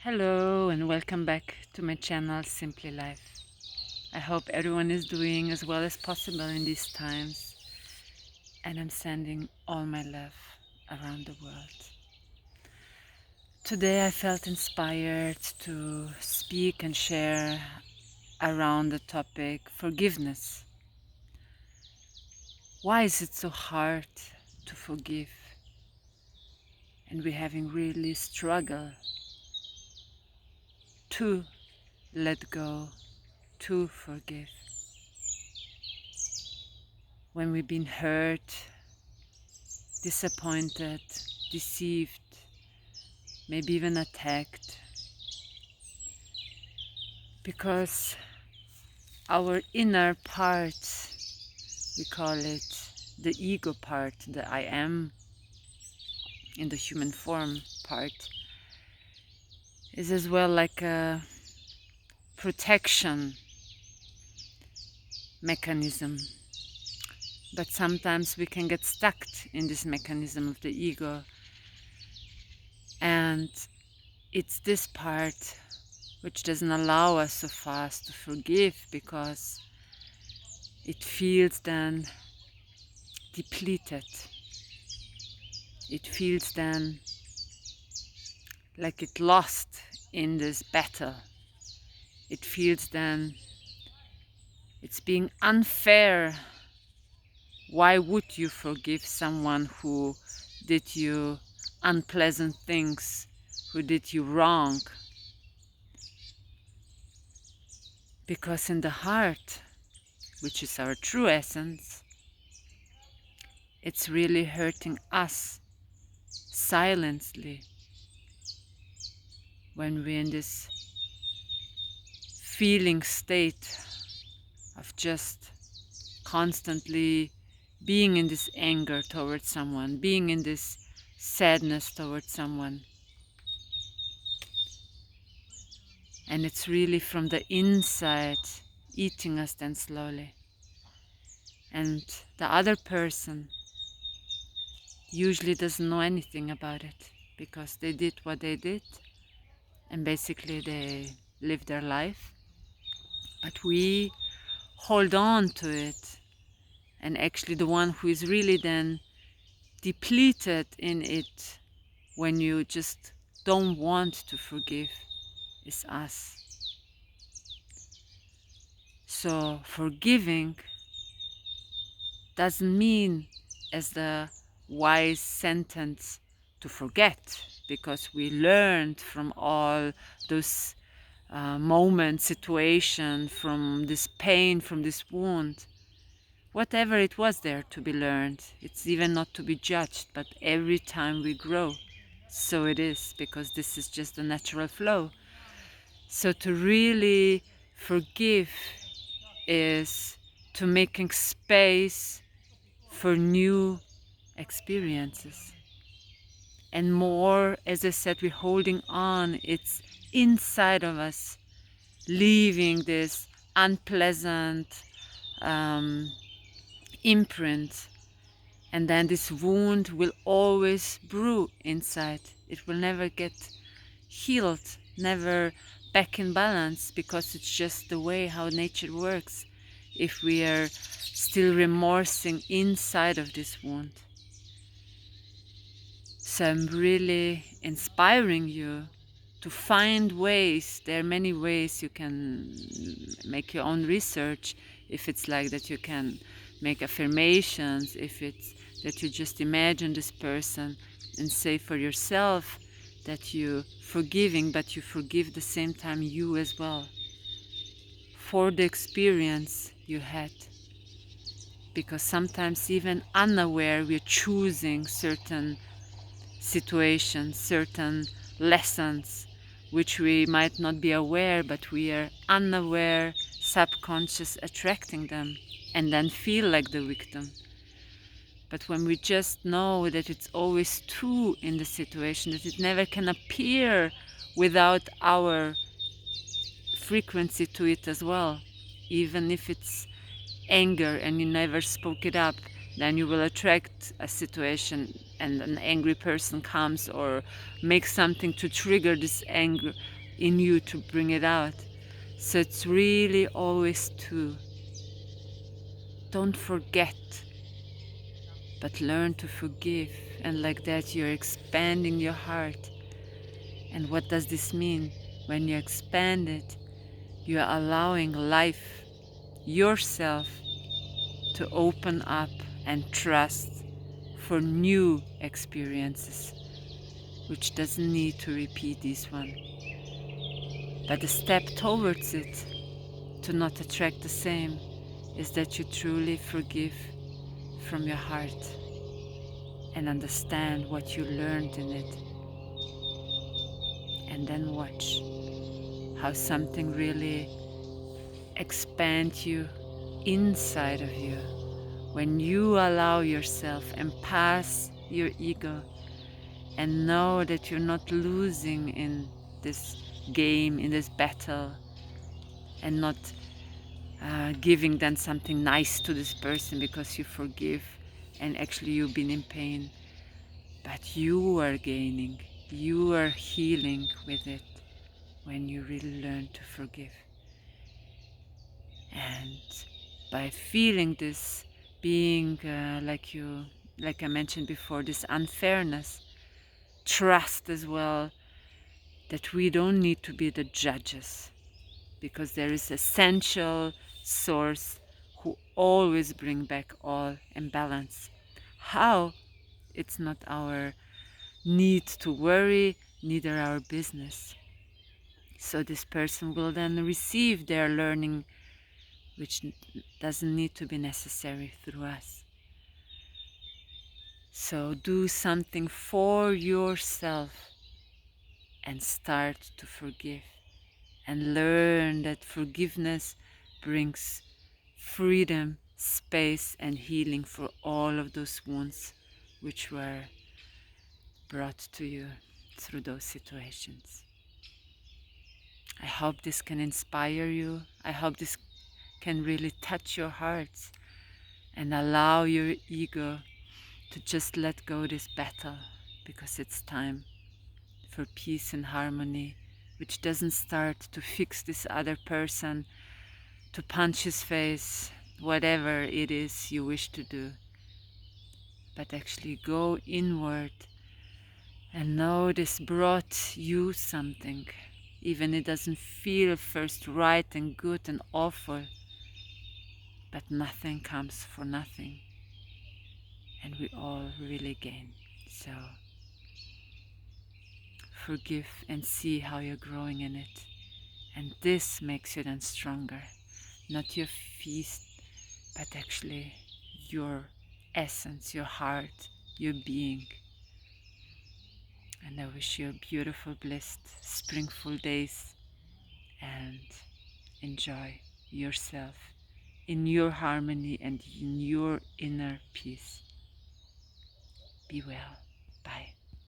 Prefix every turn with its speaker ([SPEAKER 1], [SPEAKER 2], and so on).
[SPEAKER 1] Hello and welcome back to my channel Simply Life. I hope everyone is doing as well as possible in these times, and I'm sending all my love around the world. Today I felt inspired to speak and share around the topic forgiveness. Why is it so hard to forgive? And we're having really struggle to let go, to forgive. When we've been hurt, disappointed, deceived, maybe even attacked, because our inner part, we call it the ego part, the I am in the human form part, is as well like a protection mechanism. But sometimes we can get stuck in this mechanism of the ego, and it's this part which doesn't allow us so fast to forgive, because it feels then depleted. It feels then like it lost in this battle. It feels then it's being unfair. Why would you forgive someone who did you unpleasant things, who did you wrong? Because in the heart, which is our true essence, it's really hurting us silently when we're in this feeling state of just constantly being in this anger towards someone, being in this sadness towards someone. And it's really from the inside eating us then slowly. And the other person usually doesn't know anything about it, because they did what they did and basically they live their life. But we hold on to it, and actually the one who is really then depleted in it when you just don't want to forgive is us. So forgiving doesn't mean as the wise sentence to forget, because we learned from all those moments, situation, from this pain, from this wound, whatever it was there to be learned. It's even not to be judged, but every time we grow, so it is, because this is just the natural flow. So to really forgive is to making space for new experiences. And more, as I said, we're holding on, it's inside of us, leaving this unpleasant imprint. And then this wound will always brew inside. It will never get healed, never back in balance, because it's just the way how nature works if we are still remorsing inside of this wound. So I'm really inspiring you to find ways. There are many ways you can make your own research. If it's like that, you can make affirmations. If it's that you just imagine this person and say for yourself that you forgiving, but you forgive the same time you as well, for the experience you had. Because sometimes even unaware, we're choosing certain situations, certain lessons, which we might not be aware, but we are unaware, subconscious, attracting them, and then feel like the victim. But when we just know that it's always two in the situation, that it never can appear without our frequency to it as well, even if it's anger and you never spoke it up, then you will attract a situation and an angry person comes or makes something to trigger this anger in you, to bring it out. So it's really always to don't forget, but learn to forgive. And like that, you're expanding your heart. And what does this mean? When you expand it, you're allowing life, yourself, to open up and trust for new experiences, which doesn't need to repeat this one. But the step towards it, to not attract the same, is that you truly forgive from your heart and understand what you learned in it. And then watch how something really expands you inside of you when you allow yourself and pass your ego and know that you're not losing in this game, in this battle, and not giving then something nice to this person because you forgive and actually you've been in pain. But you are gaining, you are healing with it when you really learn to forgive. And by feeling this, being like I mentioned before, this unfairness, trust as well that we don't need to be the judges, because there is essential source who always bring back all imbalance. How? It's not our need to worry, neither our business. So this person will then receive their learning, which doesn't need to be necessary through us. So do something for yourself and start to forgive, and learn that forgiveness brings freedom, space, and healing for all of those wounds which were brought to you through those situations. I hope this can inspire you. I hope this can really touch your hearts and allow your ego to just let go this battle, because it's time for peace and harmony, which doesn't start to fix this other person, to punch his face, whatever it is you wish to do, but actually go inward and know this brought you something, even it doesn't feel first right and good and awful, but nothing comes for nothing, and we all really gain. So forgive and see how you're growing in it, and this makes you then stronger, not your feast, but actually your essence, your heart, your being. And I wish you a beautiful, blessed, springful days, and enjoy yourself in your harmony and in your inner peace. Be well. Bye.